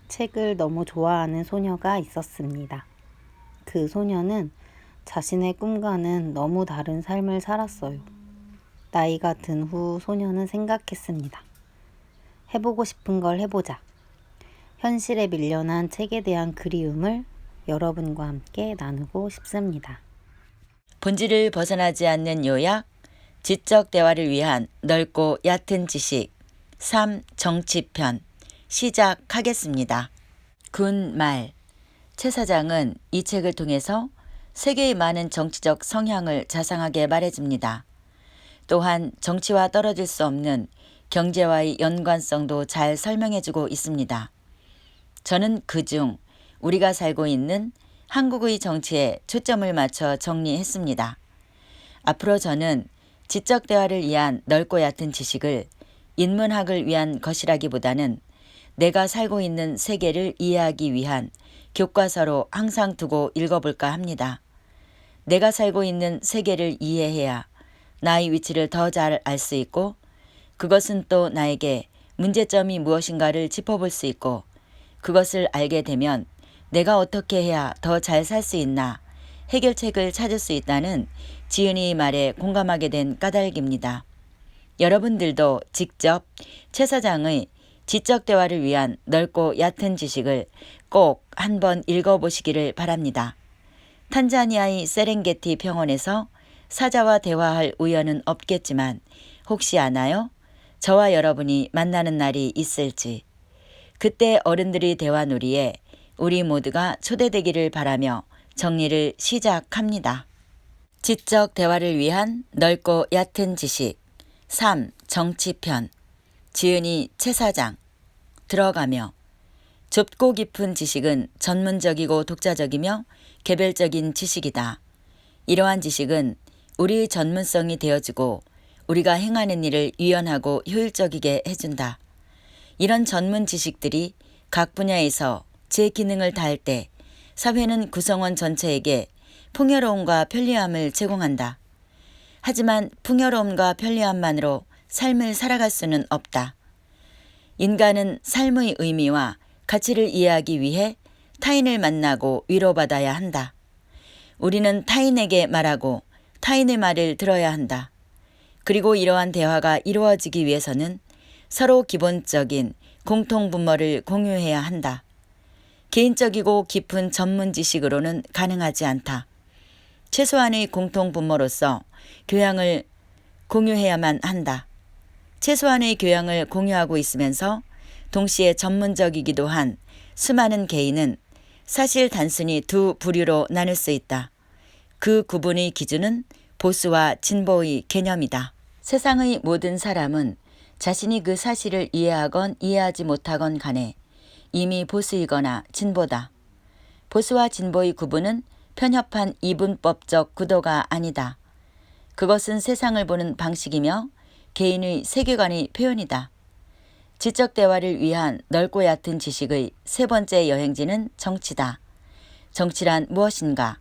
책을 너무 좋아하는 소녀가 있었습니다. 그 소녀는 자신의 꿈과는 너무 다른 삶을 살았어요. 나이가 든 후 소녀는 생각했습니다. 해보고 싶은 걸 해보자. 현실에 밀려난 책에 대한 그리움을 여러분과 함께 나누고 싶습니다. 본질을 벗어나지 않는 요약, 지적 대화를 위한 넓고 얕은 지식, 3. 정치편, 시작하겠습니다. 군 말, 최 사장은 이 책을 통해서 세계의 많은 정치적 성향을 자상하게 말해줍니다. 또한 정치와 떨어질 수 없는 경제와의 연관성도 잘 설명해주고 있습니다. 저는 그중 우리가 살고 있는 한국의 정치에 초점을 맞춰 정리했습니다. 앞으로 저는 지적 대화를 위한 넓고 얕은 지식을 인문학을 위한 것이라기보다는 내가 살고 있는 세계를 이해하기 위한 교과서로 항상 두고 읽어볼까 합니다. 내가 살고 있는 세계를 이해해야 나의 위치를 더 잘 알 수 있고 그것은 또 나에게 문제점이 무엇인가를 짚어볼 수 있고 그것을 알게 되면 내가 어떻게 해야 더 잘 살 수 있나 해결책을 찾을 수 있다는 지은이의 말에 공감하게 된 까닭입니다. 여러분들도 직접 최 사장의 지적 대화를 위한 넓고 얕은 지식을 꼭 한번 읽어보시기를 바랍니다. 탄자니아의 세렝게티 평원에서 사자와 대화할 우연은 없겠지만 혹시 아나요? 저와 여러분이 만나는 날이 있을지. 그때 어른들의 대화놀이에 우리 모두가 초대되기를 바라며 정리를 시작합니다. 지적 대화를 위한 넓고 얕은 지식 3. 정치편 지은이 최 사장 들어가며 좁고 깊은 지식은 전문적이고 독자적이며 개별적인 지식이다. 이러한 지식은 우리의 전문성이 되어주고 우리가 행하는 일을 유연하고 효율적이게 해준다. 이런 전문 지식들이 각 분야에서 제 기능을 다할 때 사회는 구성원 전체에게 풍요로움과 편리함을 제공한다. 하지만 풍요로움과 편리함만으로 삶을 살아갈 수는 없다. 인간은 삶의 의미와 가치를 이해하기 위해 타인을 만나고 위로받아야 한다. 우리는 타인에게 말하고 타인의 말을 들어야 한다. 그리고 이러한 대화가 이루어지기 위해서는 서로 기본적인 공통분모를 공유해야 한다. 개인적이고 깊은 전문 지식으로는 가능하지 않다. 최소한의 공통분모로서 교양을 공유해야만 한다. 최소한의 교양을 공유하고 있으면서 동시에 전문적이기도 한 수많은 개인은 사실 단순히 두 부류로 나눌 수 있다. 그 구분의 기준은 보수와 진보의 개념이다. 세상의 모든 사람은 자신이 그 사실을 이해하건 이해하지 못하건 간에 이미 보수이거나 진보다. 보수와 진보의 구분은 편협한 이분법적 구도가 아니다. 그것은 세상을 보는 방식이며 개인의 세계관의 표현이다. 지적 대화를 위한 넓고 얕은 지식의 세 번째 여행지는 정치다. 정치란 무엇인가?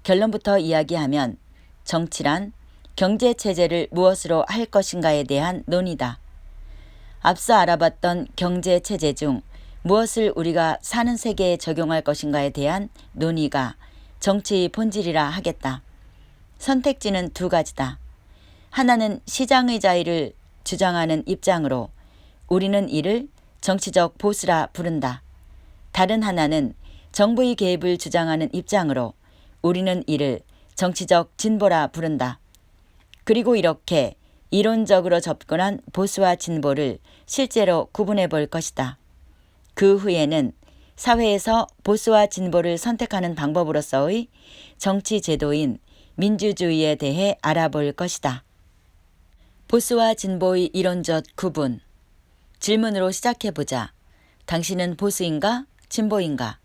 결론부터 이야기하면 정치란 경제체제를 무엇으로 할 것인가에 대한 논의다. 앞서 알아봤던 경제체제 중 무엇을 우리가 사는 세계에 적용할 것인가에 대한 논의가 정치의 본질이라 하겠다. 선택지는 두 가지다. 하나는 시장의 자유를 주장하는 입장으로 우리는 이를 정치적 보수라 부른다. 다른 하나는 정부의 개입을 주장하는 입장으로 우리는 이를 정치적 진보라 부른다. 그리고 이렇게 이론적으로 접근한 보수와 진보를 실제로 구분해 볼 것이다. 그 후에는 사회에서 보수와 진보를 선택하는 방법으로서의 정치 제도인 민주주의에 대해 알아볼 것이다. 보수와 진보의 이론적 구분. 질문으로 시작해보자. 당신은 보수인가? 진보인가?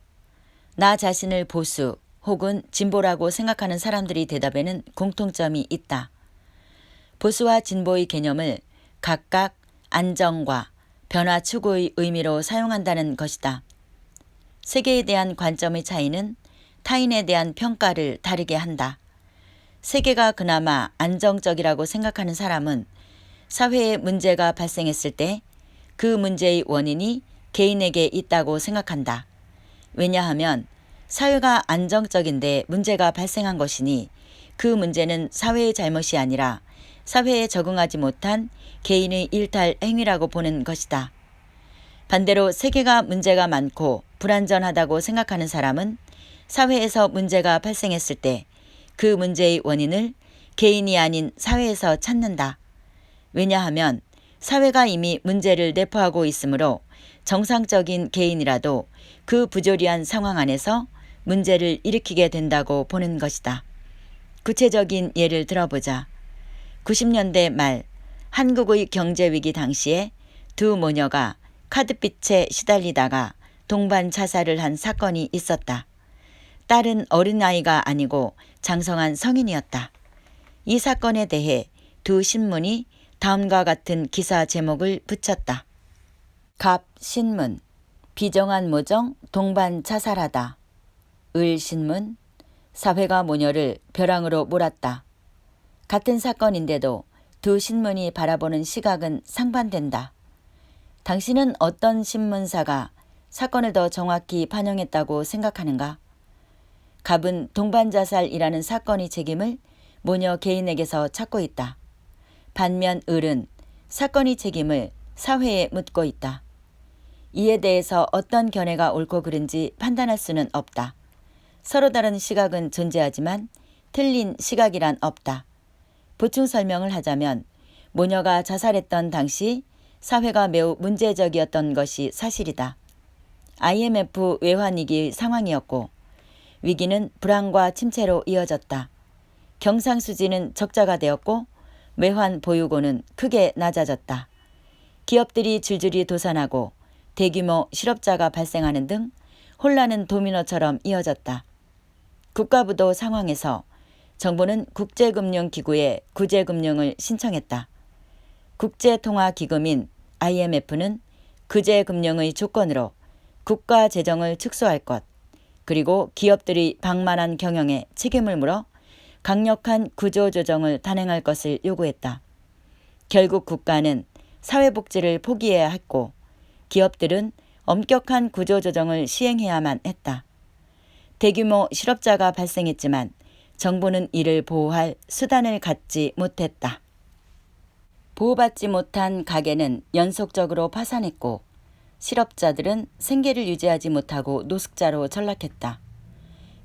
나 자신을 보수 혹은 진보라고 생각하는 사람들이 대답에는 공통점이 있다. 보수와 진보의 개념을 각각 안정과 변화 추구의 의미로 사용한다는 것이다. 세계에 대한 관점의 차이는 타인에 대한 평가를 다르게 한다. 세계가 그나마 안정적이라고 생각하는 사람은 사회에 문제가 발생했을 때 그 문제의 원인이 개인에게 있다고 생각한다. 왜냐하면 사회가 안정적인데 문제가 발생한 것이니 그 문제는 사회의 잘못이 아니라 사회에 적응하지 못한 개인의 일탈 행위라고 보는 것이다. 반대로 세계가 문제가 많고 불안전하다고 생각하는 사람은 사회에서 문제가 발생했을 때 그 문제의 원인을 개인이 아닌 사회에서 찾는다. 왜냐하면 사회가 이미 문제를 내포하고 있으므로 정상적인 개인이라도 그 부조리한 상황 안에서 문제를 일으키게 된다고 보는 것이다. 구체적인 예를 들어보자. 90년대 말 한국의 경제위기 당시에 두 모녀가 카드빚에 시달리다가 동반 자살을 한 사건이 있었다. 딸은 어린아이가 아니고 장성한 성인이었다. 이 사건에 대해 두 신문이 다음과 같은 기사 제목을 붙였다. 갑 신문, 비정한 모정 동반 자살하다. 을 신문, 사회가 모녀를 벼랑으로 몰았다. 같은 사건인데도 두 신문이 바라보는 시각은 상반된다. 당신은 어떤 신문사가 사건을 더 정확히 반영했다고 생각하는가? 갑은 동반자살이라는 사건의 책임을 모녀 개인에게서 찾고 있다. 반면 을은 사건의 책임을 사회에 묻고 있다. 이에 대해서 어떤 견해가 옳고 그른지 판단할 수는 없다. 서로 다른 시각은 존재하지만 틀린 시각이란 없다. 보충 설명을 하자면 모녀가 자살했던 당시 사회가 매우 문제적이었던 것이 사실이다. IMF 외환위기의 상황이었고 위기는 불황과 침체로 이어졌다. 경상수지는 적자가 되었고 외환 보유고는 크게 낮아졌다. 기업들이 줄줄이 도산하고 대규모 실업자가 발생하는 등 혼란은 도미노처럼 이어졌다. 국가부도 상황에서 정부는 국제금융기구에 구제금융을 신청했다. 국제통화기금인 IMF는 구제금융의 조건으로 국가 재정을 축소할 것, 그리고 기업들이 방만한 경영에 책임을 물어 강력한 구조조정을 단행할 것을 요구했다. 결국 국가는 사회복지를 포기해야 했고 기업들은 엄격한 구조조정을 시행해야만 했다. 대규모 실업자가 발생했지만 정부는 이를 보호할 수단을 갖지 못했다. 보호받지 못한 가게는 연속적으로 파산했고 실업자들은 생계를 유지하지 못하고 노숙자로 전락했다.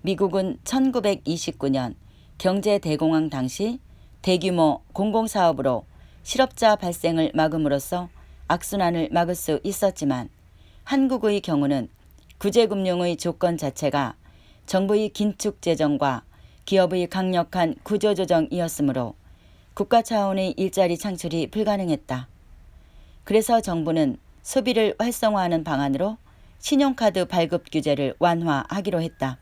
미국은 1929년 경제 대공황 당시 대규모 공공사업으로 실업자 발생을 막음으로써 악순환을 막을 수 있었지만 한국의 경우는 구제금융의 조건 자체가 정부의 긴축 재정과 기업의 강력한 구조조정이었으므로 국가 차원의 일자리 창출이 불가능했다. 그래서 정부는 소비를 활성화하는 방안으로 신용카드 발급 규제를 완화하기로 했다.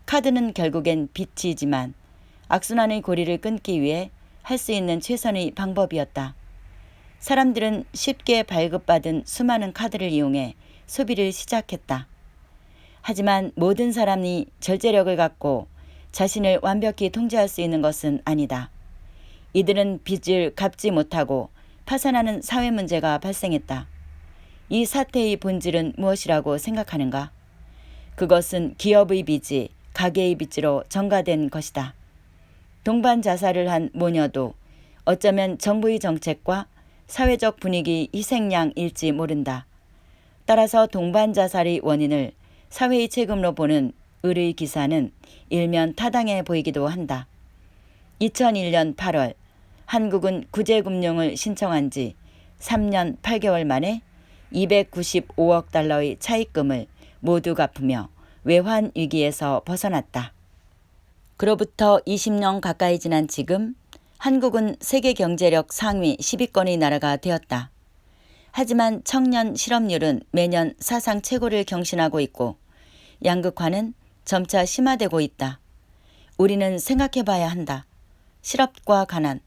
카드는 결국엔 빚이지만 악순환의 고리를 끊기 위해 할 수 있는 최선의 방법이었다. 사람들은 쉽게 발급받은 수많은 카드를 이용해 소비를 시작했다. 하지만 모든 사람이 절제력을 갖고 자신을 완벽히 통제할 수 있는 것은 아니다. 이들은 빚을 갚지 못하고 파산하는 사회 문제가 발생했다. 이 사태의 본질은 무엇이라고 생각하는가? 그것은 기업의 빚이 가계의 빚으로 전가된 것이다. 동반 자살을 한 모녀도 어쩌면 정부의 정책과 사회적 분위기 희생양일지 모른다. 따라서 동반 자살의 원인을 사회의 책임으로 보는 을의 기사는 일면 타당해 보이기도 한다. 2001년 8월 한국은 구제금융을 신청한 지 3년 8개월 만에 295억 달러의 차입금을 모두 갚으며 외환 위기에서 벗어났다. 그로부터 20년 가까이 지난 지금 한국은 세계 경제력 상위 10위권의 나라가 되었다. 하지만 청년 실업률은 매년 사상 최고를 경신하고 있고 양극화는 점차 심화되고 있다. 우리는 생각해봐야 한다. 실업과 가난,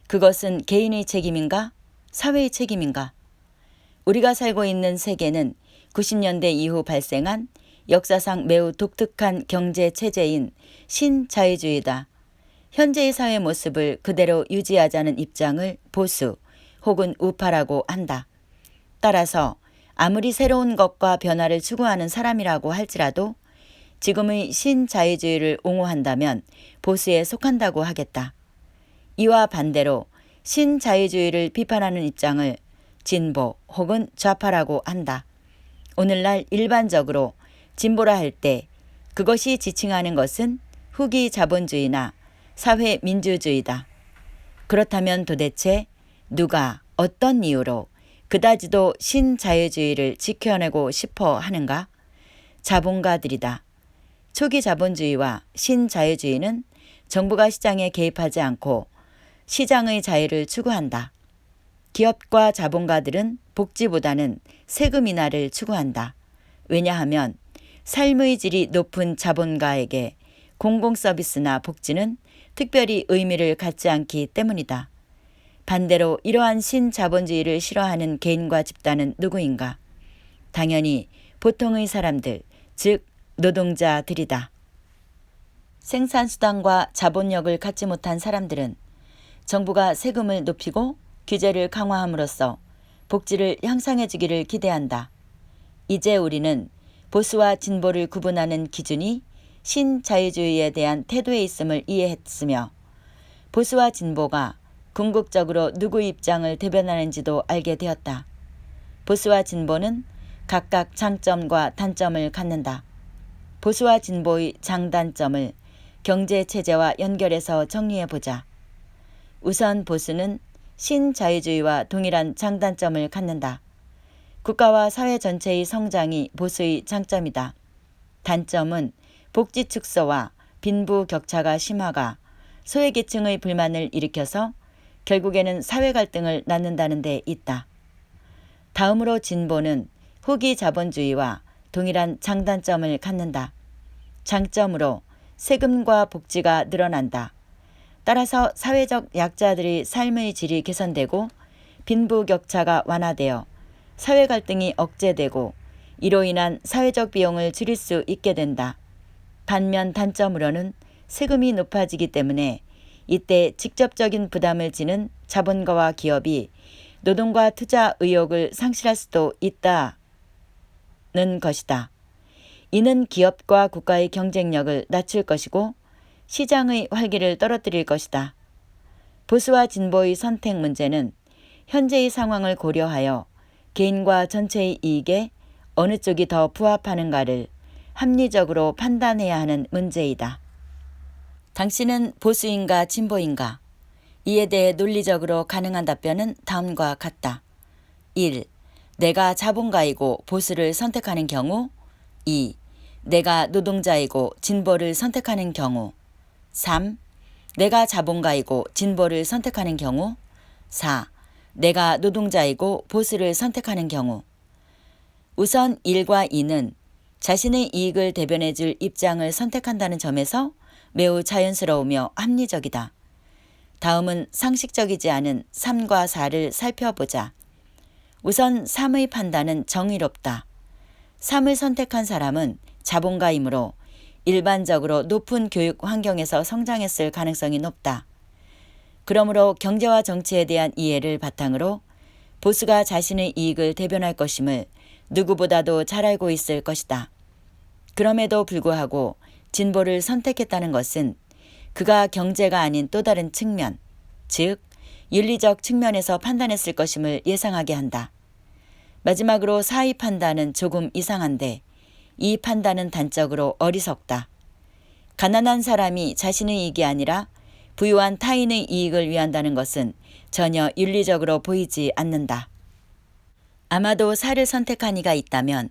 그것은 개인의 책임인가? 사회의 책임인가? 우리가 살고 있는 세계는 90년대 이후 발생한 역사상 매우 독특한 경제 체제인 신자유주의다. 현재의 사회 모습을 그대로 유지하자는 입장을 보수 혹은 우파라고 한다. 따라서 아무리 새로운 것과 변화를 추구하는 사람이라고 할지라도 지금의 신자유주의를 옹호한다면 보수에 속한다고 하겠다. 이와 반대로 신자유주의를 비판하는 입장을 진보 혹은 좌파라고 한다. 오늘날 일반적으로 진보라 할 때 그것이 지칭하는 것은 후기 자본주의나 사회민주주의다. 그렇다면 도대체 누가 어떤 이유로 그다지도 신자유주의를 지켜내고 싶어 하는가? 자본가들이다. 초기 자본주의와 신자유주의는 정부가 시장에 개입하지 않고 시장의 자유를 추구한다. 기업과 자본가들은 복지보다는 세금 인하를 추구한다. 왜냐하면 삶의 질이 높은 자본가에게 공공서비스나 복지는 특별히 의미를 갖지 않기 때문이다. 반대로 이러한 신자본주의를 싫어하는 개인과 집단은 누구인가? 당연히 보통의 사람들, 즉 노동자들이다. 생산수단과 자본력을 갖지 못한 사람들은 정부가 세금을 높이고 규제를 강화함으로써 복지를 향상해 주기를 기대한다. 이제 우리는 보수와 진보를 구분하는 기준이 신자유주의에 대한 태도에 있음을 이해했으며 보수와 진보가 궁극적으로 누구의 입장을 대변하는지도 알게 되었다. 보수와 진보는 각각 장점과 단점을 갖는다. 보수와 진보의 장단점을 경제체제와 연결해서 정리해보자. 우선 보수는 신자유주의와 동일한 장단점을 갖는다. 국가와 사회 전체의 성장이 보수의 장점이다. 단점은 복지 축소와 빈부격차가 심화가 소외계층의 불만을 일으켜서 결국에는 사회 갈등을 낳는다는 데 있다. 다음으로 진보는 후기 자본주의와 동일한 장단점을 갖는다. 장점으로 세금과 복지가 늘어난다. 따라서 사회적 약자들의 삶의 질이 개선되고 빈부격차가 완화되어 사회 갈등이 억제되고 이로 인한 사회적 비용을 줄일 수 있게 된다. 반면 단점으로는 세금이 높아지기 때문에 이때 직접적인 부담을 지는 자본가와 기업이 노동과 투자 의욕을 상실할 수도 있다는 것이다. 이는 기업과 국가의 경쟁력을 낮출 것이고 시장의 활기를 떨어뜨릴 것이다. 보수와 진보의 선택 문제는 현재의 상황을 고려하여 개인과 전체의 이익에 어느 쪽이 더 부합하는가를 합리적으로 판단해야 하는 문제이다. 당신은 보수인가 진보인가? 이에 대해 논리적으로 가능한 답변은 다음과 같다. 1. 내가 자본가이고 보수를 선택하는 경우. 2. 내가 노동자이고 진보를 선택하는 경우. 3. 내가 자본가이고 진보를 선택하는 경우. 4. 내가 노동자이고 보수를 선택하는 경우. 우선 1과 2는 자신의 이익을 대변해 줄 입장을 선택한다는 점에서 매우 자연스러우며 합리적이다. 다음은 상식적이지 않은 3과 4를 살펴보자. 우선 3의 판단은 정의롭다. 3을 선택한 사람은 자본가이므로 일반적으로 높은 교육 환경에서 성장했을 가능성이 높다. 그러므로 경제와 정치에 대한 이해를 바탕으로 보수가 자신의 이익을 대변할 것임을 누구보다도 잘 알고 있을 것이다. 그럼에도 불구하고 진보를 선택했다는 것은 그가 경제가 아닌 또 다른 측면, 즉 윤리적 측면에서 판단했을 것임을 예상하게 한다. 마지막으로 4의 판단은 조금 이상한데 이 판단은 단적으로 어리석다. 가난한 사람이 자신의 이익이 아니라 부유한 타인의 이익을 위한다는 것은 전혀 윤리적으로 보이지 않는다. 아마도 4를 선택한 이가 있다면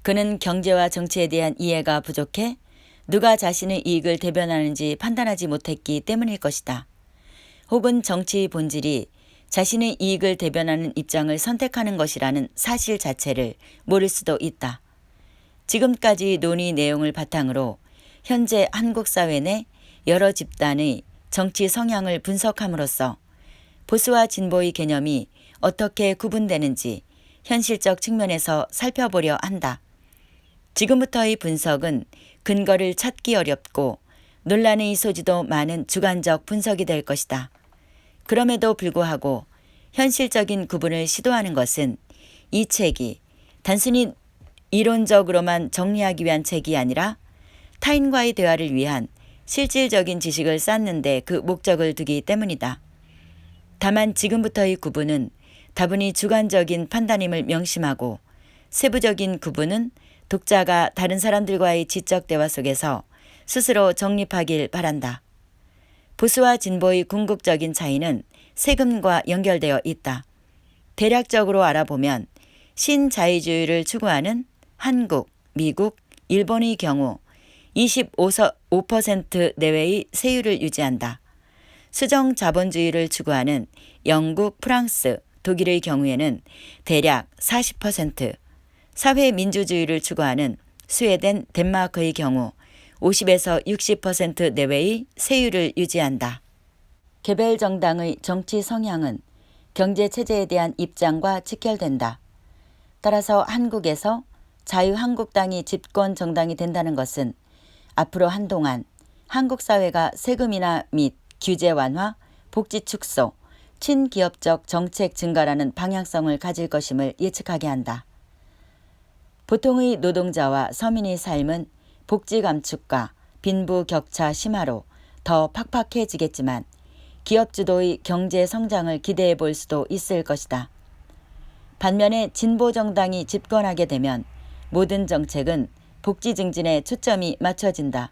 그는 경제와 정치에 대한 이해가 부족해 누가 자신의 이익을 대변하는지 판단하지 못했기 때문일 것이다. 혹은 정치의 본질이 자신의 이익을 대변하는 입장을 선택하는 것이라는 사실 자체를 모를 수도 있다. 지금까지 논의 내용을 바탕으로 현재 한국 사회 내 여러 집단의 정치 성향을 분석함으로써 보수와 진보의 개념이 어떻게 구분되는지 현실적 측면에서 살펴보려 한다. 지금부터의 분석은 근거를 찾기 어렵고 논란의 소지도 많은 주관적 분석이 될 것이다. 그럼에도 불구하고 현실적인 구분을 시도하는 것은 이 책이 단순히 이론적으로만 정리하기 위한 책이 아니라 타인과의 대화를 위한 실질적인 지식을 쌓는 데 그 목적을 두기 때문이다. 다만 지금부터의 구분은 다분히 주관적인 판단임을 명심하고 세부적인 구분은 독자가 다른 사람들과의 지적 대화 속에서 스스로 정립하길 바란다. 보수와 진보의 궁극적인 차이는 세금과 연결되어 있다. 대략적으로 알아보면 신자유주의를 추구하는 한국, 미국, 일본의 경우 25% 내외의 세율을 유지한다. 수정 자본주의를 추구하는 영국, 프랑스, 독일의 경우에는 대략 40%, 사회민주주의를 추구하는 스웨덴, 덴마크의 경우 50에서 60% 내외의 세율을 유지한다. 개별 정당의 정치 성향은 경제체제에 대한 입장과 직결된다. 따라서 한국에서 자유한국당이 집권 정당이 된다는 것은 앞으로 한동안 한국 사회가 세금 인하 및 규제 완화, 복지 축소, 친기업적 정책 증가라는 방향성을 가질 것임을 예측하게 한다. 보통의 노동자와 서민의 삶은 복지 감축과 빈부 격차 심화로 더 팍팍해지겠지만 기업 주도의 경제 성장을 기대해 볼 수도 있을 것이다. 반면에 진보 정당이 집권하게 되면 모든 정책은 복지 증진에 초점이 맞춰진다.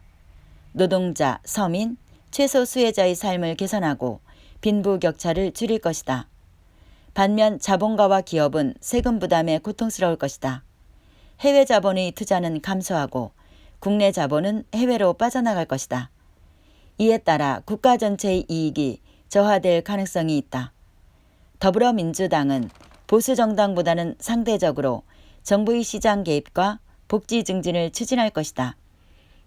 노동자, 서민, 최소 수혜자의 삶을 개선하고 빈부 격차를 줄일 것이다. 반면 자본가와 기업은 세금 부담에 고통스러울 것이다. 해외 자본의 투자는 감소하고 국내 자본은 해외로 빠져나갈 것이다. 이에 따라 국가 전체의 이익이 저하될 가능성이 있다. 더불어민주당은 보수 정당보다는 상대적으로 정부의 시장 개입과 복지 증진을 추진할 것이다.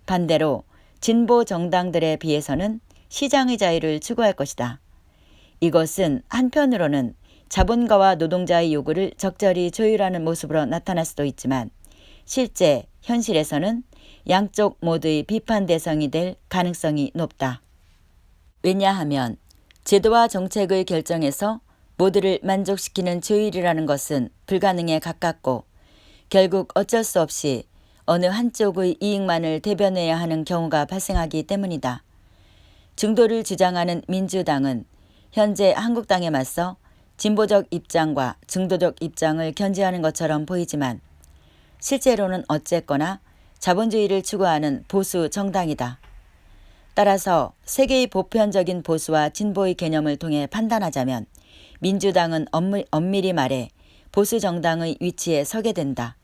반대로 진보 정당들에 비해서는 시장의 자유를 추구할 것이다. 이것은 한편으로는 자본가와 노동자의 요구를 적절히 조율하는 모습으로 나타날 수도 있지만 실제 현실에서는 양쪽 모두의 비판 대상이 될 가능성이 높다. 왜냐하면 제도와 정책의 결정에서 모두를 만족시키는 조율이라는 것은 불가능에 가깝고 결국 어쩔 수 없이 어느 한쪽의 이익만을 대변해야 하는 경우가 발생하기 때문이다. 중도를 주장하는 민주당은 현재 한국당에 맞서 진보적 입장과 중도적 입장을 견지하는 것처럼 보이지만 실제로는 어쨌거나 자본주의를 추구하는 보수 정당이다. 따라서 세계의 보편적인 보수와 진보의 개념을 통해 판단하자면 민주당은 엄밀히 말해 보수 정당의 위치에 서게 된다.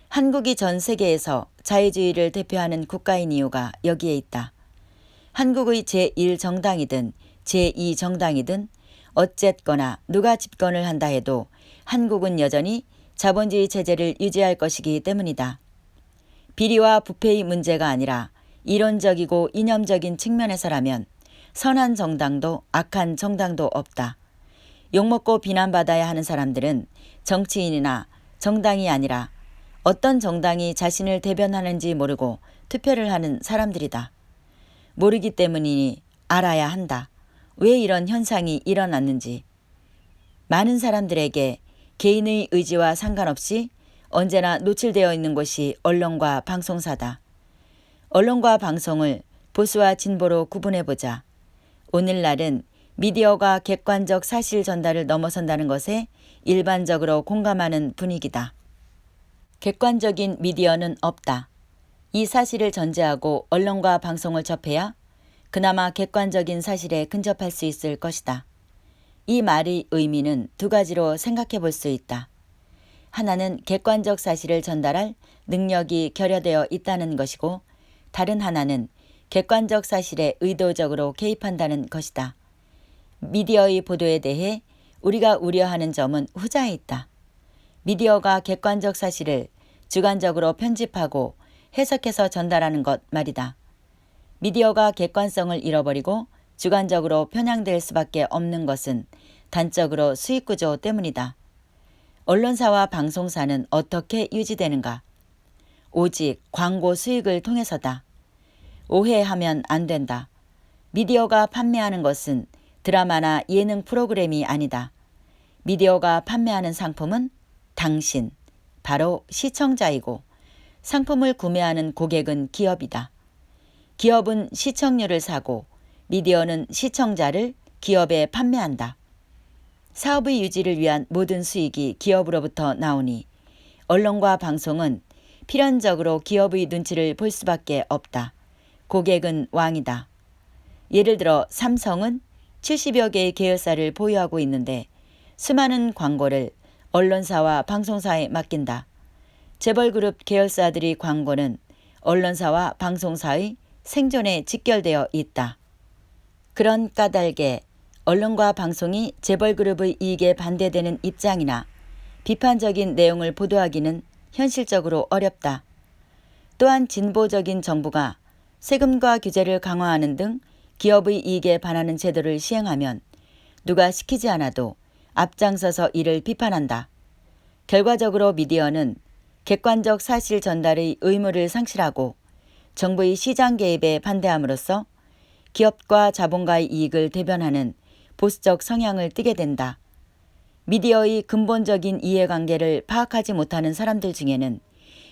한국이 전 세계에서 자유주의를 대표하는 국가인 이유가 여기에 있다. 한국의 제1정당이든 제2정당이든 어쨌거나 누가 집권을 한다 해도 한국은 여전히 자본주의 체제를 유지할 것이기 때문이다. 비리와 부패의 문제가 아니라 이론적이고 이념적인 측면에서라면 선한 정당도 악한 정당도 없다. 욕먹고 비난받아야 하는 사람들은 정치인이나 정당이 아니라 어떤 정당이 자신을 대변하는지 모르고 투표를 하는 사람들이다. 모르기 때문이니 알아야 한다. 왜 이런 현상이 일어났는지. 많은 사람들에게 개인의 의지와 상관없이 언제나 노출되어 있는 것이 언론과 방송사다. 언론과 방송을 보수와 진보로 구분해보자. 오늘날은 미디어가 객관적 사실 전달을 넘어선다는 것에 일반적으로 공감하는 분위기다. 객관적인 미디어는 없다. 이 사실을 전제하고 언론과 방송을 접해야 그나마 객관적인 사실에 근접할 수 있을 것이다. 이 말의 의미는 두 가지로 생각해 볼 수 있다. 하나는 객관적 사실을 전달할 능력이 결여되어 있다는 것이고 다른 하나는 객관적 사실에 의도적으로 개입한다는 것이다. 미디어의 보도에 대해 우리가 우려하는 점은 후자에 있다. 미디어가 객관적 사실을 주관적으로 편집하고 해석해서 전달하는 것 말이다. 미디어가 객관성을 잃어버리고 주관적으로 편향될 수밖에 없는 것은 단적으로 수익구조 때문이다. 언론사와 방송사는 어떻게 유지되는가? 오직 광고 수익을 통해서다. 오해하면 안 된다. 미디어가 판매하는 것은 드라마나 예능 프로그램이 아니다. 미디어가 판매하는 상품은 당신, 바로 시청자이고 상품을 구매하는 고객은 기업이다. 기업은 시청률을 사고 미디어는 시청자를 기업에 판매한다. 사업의 유지를 위한 모든 수익이 기업으로부터 나오니 언론과 방송은 필연적으로 기업의 눈치를 볼 수밖에 없다. 고객은 왕이다. 예를 들어 삼성은 70여 개의 계열사를 보유하고 있는데 수많은 광고를 언론사와 방송사에 맡긴다. 재벌그룹 계열사들의 광고는 언론사와 방송사의 생존에 직결되어 있다. 그런 까닭에 언론과 방송이 재벌그룹의 이익에 반대되는 입장이나 비판적인 내용을 보도하기는 현실적으로 어렵다. 또한 진보적인 정부가 세금과 규제를 강화하는 등 기업의 이익에 반하는 제도를 시행하면 누가 시키지 않아도 앞장서서 이를 비판한다. 결과적으로 미디어는 객관적 사실 전달의 의무를 상실하고 정부의 시장 개입에 반대함으로써 기업과 자본가의 이익을 대변하는 보수적 성향을 띠게 된다. 미디어의 근본적인 이해관계를 파악하지 못하는 사람들 중에는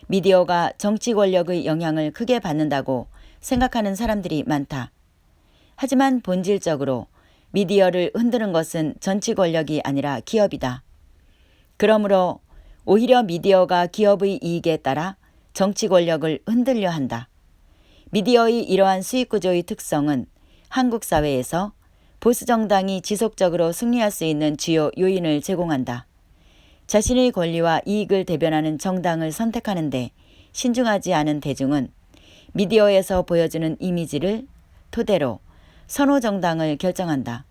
미디어가 정치 권력의 영향을 크게 받는다고 생각하는 사람들이 많다. 하지만 본질적으로 미디어를 흔드는 것은 정치 권력이 아니라 기업이다. 그러므로 오히려 미디어가 기업의 이익에 따라 정치 권력을 흔들려 한다. 미디어의 이러한 수익 구조의 특성은 한국 사회에서 보수 정당이 지속적으로 승리할 수 있는 주요 요인을 제공한다. 자신의 권리와 이익을 대변하는 정당을 선택하는데 신중하지 않은 대중은 미디어에서 보여주는 이미지를 토대로 선호 정당을 결정한다.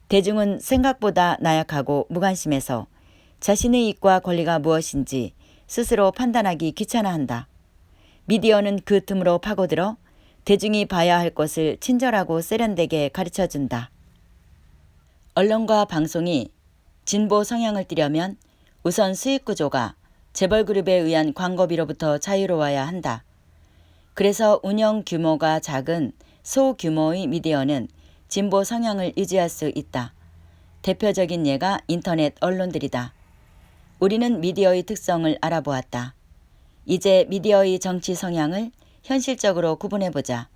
대중은 생각보다 나약하고 무관심해서 자신의 이익과 권리가 무엇인지 스스로 판단하기 귀찮아한다. 미디어는 그 틈으로 파고들어 대중이 봐야 할 것을 친절하고 세련되게 가르쳐준다. 언론과 방송이 진보 성향을 띠려면 우선 수익 구조가 재벌그룹에 의한 광고비로부터 자유로워야 한다. 그래서 운영 규모가 작은 소규모의 미디어는 진보 성향을 유지할 수 있다. 대표적인 예가 인터넷 언론들이다. 우리는 미디어의 특성을 알아보았다. 이제 미디어의 정치 성향을 현실적으로 구분해보자.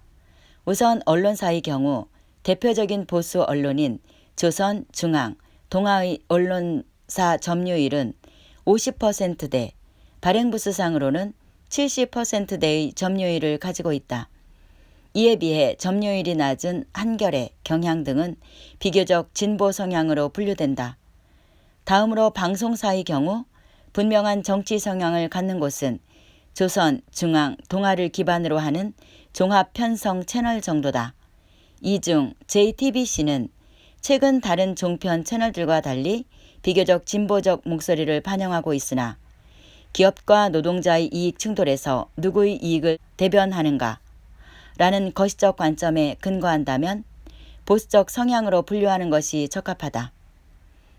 우선 언론사의 경우 대표적인 보수 언론인 조선, 중앙, 동아의 언론사 점유율은 50%대, 발행부수상으로는 70%대의 점유율을 가지고 있다. 이에 비해 점유율이 낮은 한겨레, 경향 등은 비교적 진보 성향으로 분류된다. 다음으로 방송사의 경우 분명한 정치 성향을 갖는 곳은 조선, 중앙, 동아를 기반으로 하는 종합 편성 채널 정도다. 이 중 JTBC는 최근 다른 종편 채널들과 달리 비교적 진보적 목소리를 반영하고 있으나 기업과 노동자의 이익 충돌에서 누구의 이익을 대변하는가? 라는 거시적 관점에 근거한다면 보수적 성향으로 분류하는 것이 적합하다.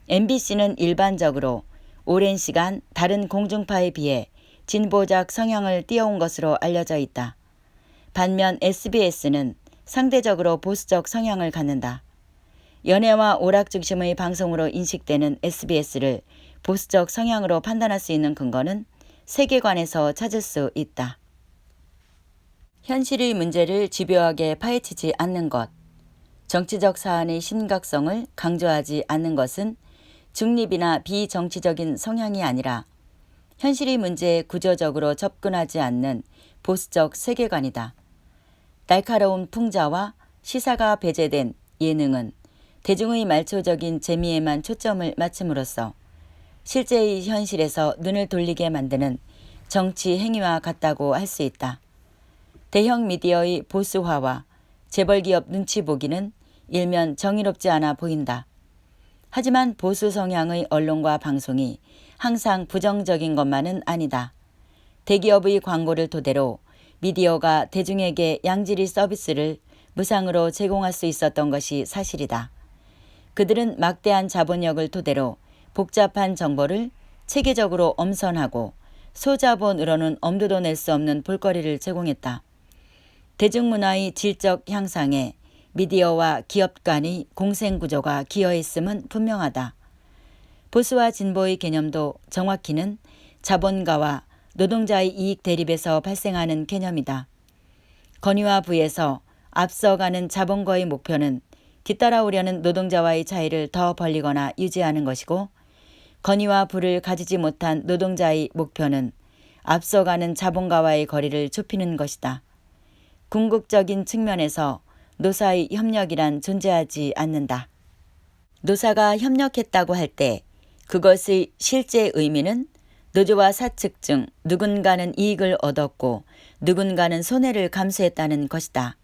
MBC는 일반적으로 오랜 시간 다른 공중파에 비해 진보적 성향을 띄워온 것으로 알려져 있다. 반면 SBS는 상대적으로 보수적 성향을 갖는다. 연예와 오락 중심의 방송으로 인식되는 SBS를 보수적 성향으로 판단할 수 있는 근거는 세계관에서 찾을 수 있다. 현실의 문제를 집요하게 파헤치지 않는 것, 정치적 사안의 심각성을 강조하지 않는 것은 중립이나 비정치적인 성향이 아니라 현실의 문제에 구조적으로 접근하지 않는 보수적 세계관이다. 날카로운 풍자와 시사가 배제된 예능은 대중의 말초적인 재미에만 초점을 맞춤으로써 실제의 현실에서 눈을 돌리게 만드는 정치 행위와 같다고 할 수 있다. 대형 미디어의 보수화와 재벌기업 눈치 보기는 일면 정의롭지 않아 보인다. 하지만 보수 성향의 언론과 방송이 항상 부정적인 것만은 아니다. 대기업의 광고를 토대로 미디어가 대중에게 양질의 서비스를 무상으로 제공할 수 있었던 것이 사실이다. 그들은 막대한 자본력을 토대로 복잡한 정보를 체계적으로 엄선하고 소자본으로는 엄두도 낼 수 없는 볼거리를 제공했다. 대중문화의 질적 향상에 미디어와 기업 간의 공생구조가 기여했음은 분명하다. 보수와 진보의 개념도 정확히는 자본가와 노동자의 이익 대립에서 발생하는 개념이다. 건의와 부에서 앞서가는 자본가의 목표는 뒤따라오려는 노동자와의 차이를 더 벌리거나 유지하는 것이고, 건의와 부를 가지지 못한 노동자의 목표는 앞서가는 자본가와의 거리를 좁히는 것이다. 궁극적인 측면에서 노사의 협력이란 존재하지 않는다. 노사가 협력했다고 할 때 그것의 실제 의미는 노조와 사측 중 누군가는 이익을 얻었고 누군가는 손해를 감수했다는 것이다.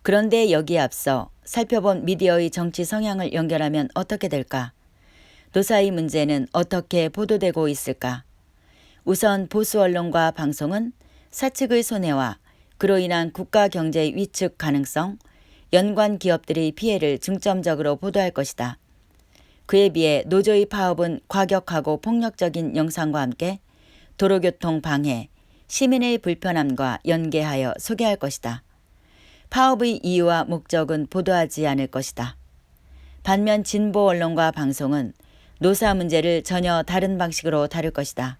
그런데 여기에 앞서 살펴본 미디어의 정치 성향을 연결하면 어떻게 될까? 노사의 문제는 어떻게 보도되고 있을까? 우선 보수 언론과 방송은 사측의 손해와 그로 인한 국가 경제의 위축 가능성, 연관 기업들의 피해를 중점적으로 보도할 것이다. 그에 비해 노조의 파업은 과격하고 폭력적인 영상과 함께 도로교통 방해, 시민의 불편함과 연계하여 소개할 것이다. 파업의 이유와 목적은 보도하지 않을 것이다. 반면 진보 언론과 방송은 노사 문제를 전혀 다른 방식으로 다룰 것이다.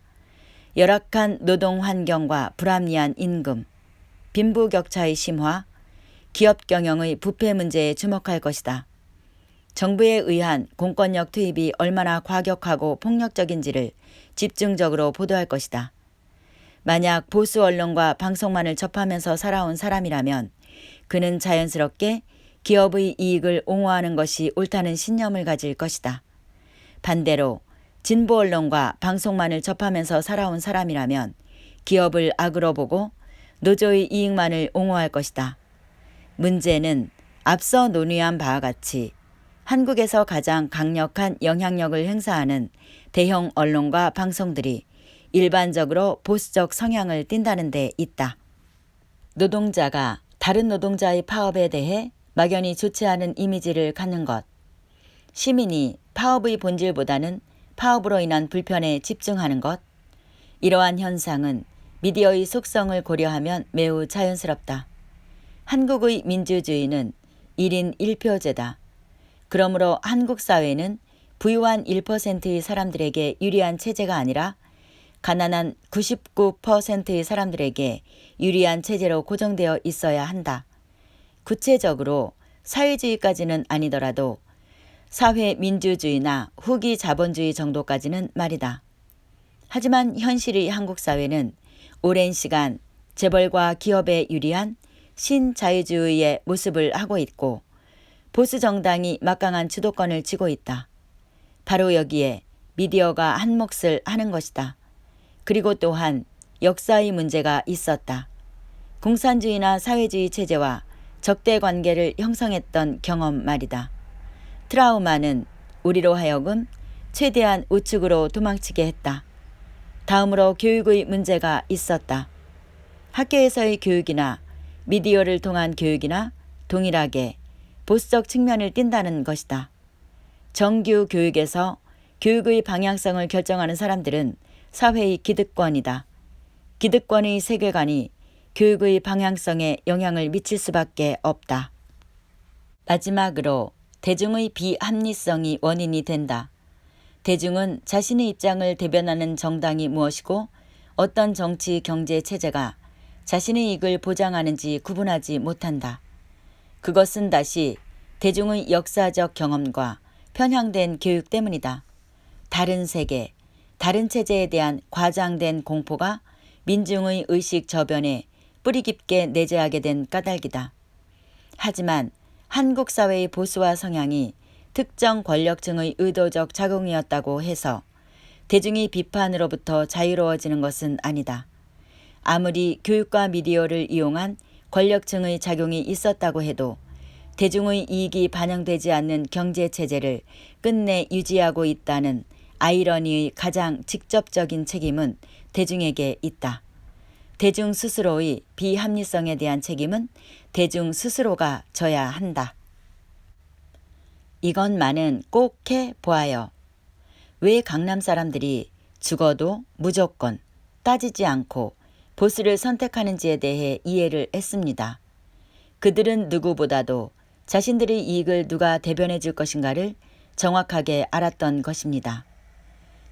열악한 노동 환경과 불합리한 임금, 빈부격차의 심화, 기업 경영의 부패 문제에 주목할 것이다. 정부에 의한 공권력 투입이 얼마나 과격하고 폭력적인지를 집중적으로 보도할 것이다. 만약 보수 언론과 방송만을 접하면서 살아온 사람이라면 그는 자연스럽게 기업의 이익을 옹호하는 것이 옳다는 신념을 가질 것이다. 반대로 진보 언론과 방송만을 접하면서 살아온 사람이라면 기업을 악으로 보고 노조의 이익만을 옹호할 것이다. 문제는 앞서 논의한 바와 같이 한국에서 가장 강력한 영향력을 행사하는 대형 언론과 방송들이 일반적으로 보수적 성향을 띈다는 데 있다. 노동자가 다른 노동자의 파업에 대해 막연히 좋지 않은 이미지를 갖는 것, 시민이 파업의 본질보다는 파업으로 인한 불편에 집중하는 것, 이러한 현상은 미디어의 속성을 고려하면 매우 자연스럽다. 한국의 민주주의는 1인 1표제다. 그러므로 한국 사회는 부유한 1%의 사람들에게 유리한 체제가 아니라 가난한 99%의 사람들에게 유리한 체제로 고정되어 있어야 한다. 구체적으로 사회주의까지는 아니더라도 사회민주주의나 후기 자본주의 정도까지는 말이다. 하지만 현실의 한국 사회는 오랜 시간 재벌과 기업에 유리한 신자유주의의 모습을 하고 있고 보수 정당이 막강한 주도권을 쥐고 있다. 바로 여기에 미디어가 한 몫을 하는 것이다. 그리고 또한 역사의 문제가 있었다. 공산주의나 사회주의 체제와 적대 관계를 형성했던 경험 말이다. 트라우마는 우리로 하여금 최대한 우측으로 도망치게 했다. 다음으로 교육의 문제가 있었다. 학교에서의 교육이나 미디어를 통한 교육이나 동일하게 보수적 측면을 띈다는 것이다. 정규 교육에서 교육의 방향성을 결정하는 사람들은 사회의 기득권이다. 기득권의 세계관이 교육의 방향성에 영향을 미칠 수밖에 없다. 마지막으로 대중의 비합리성이 원인이 된다. 대중은 자신의 입장을 대변하는 정당이 무엇이고 어떤 정치 경제 체제가 자신의 이익을 보장하는지 구분하지 못한다. 그것은 다시 대중의 역사적 경험과 편향된 교육 때문이다. 다른 세계, 다른 체제에 대한 과장된 공포가 민중의 의식 저변에 뿌리 깊게 내재하게 된 까닭이다. 하지만 한국 사회의 보수화 성향이 특정 권력층의 의도적 작용이었다고 해서 대중이 비판으로부터 자유로워지는 것은 아니다. 아무리 교육과 미디어를 이용한 권력층의 작용이 있었다고 해도 대중의 이익이 반영되지 않는 경제체제를 끝내 유지하고 있다는 아이러니의 가장 직접적인 책임은 대중에게 있다. 대중 스스로의 비합리성에 대한 책임은 대중 스스로가 져야 한다. 이것만은 꼭 해 보아요. 왜 강남 사람들이 죽어도 무조건 따지지 않고 보수를 선택하는지에 대해 이해를 했습니다. 그들은 누구보다도 자신들의 이익을 누가 대변해 줄 것인가를 정확하게 알았던 것입니다.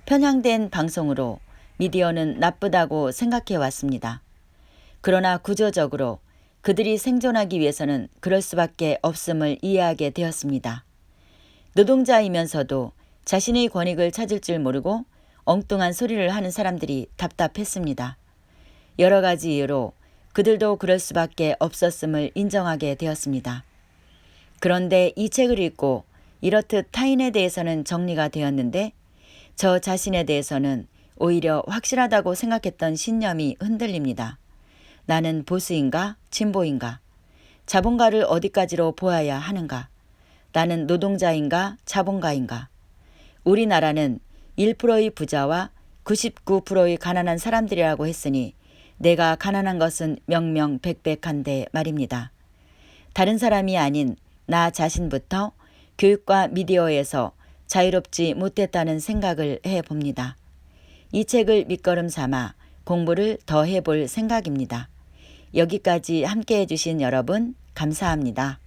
편향된 방송으로 미디어는 나쁘다고 생각해 왔습니다. 그러나 구조적으로 그들이 생존하기 위해서는 그럴 수밖에 없음을 이해하게 되었습니다. 노동자이면서도 자신의 권익을 찾을 줄 모르고 엉뚱한 소리를 하는 사람들이 답답했습니다. 여러 가지 이유로 그들도 그럴 수밖에 없었음을 인정하게 되었습니다. 그런데 이 책을 읽고 이렇듯 타인에 대해서는 정리가 되었는데 저 자신에 대해서는 오히려 확실하다고 생각했던 신념이 흔들립니다. 나는 보수인가 진보인가? 자본가를 어디까지로 보아야 하는가? 나는 노동자인가 자본가인가? 우리나라는 1%의 부자와 99%의 가난한 사람들이라고 했으니 내가 가난한 것은 명명백백한데 말입니다. 다른 사람이 아닌 나 자신부터 교육과 미디어에서 자유롭지 못했다는 생각을 해봅니다. 이 책을 밑거름 삼아 공부를 더 해볼 생각입니다. 여기까지 함께 해주신 여러분 감사합니다.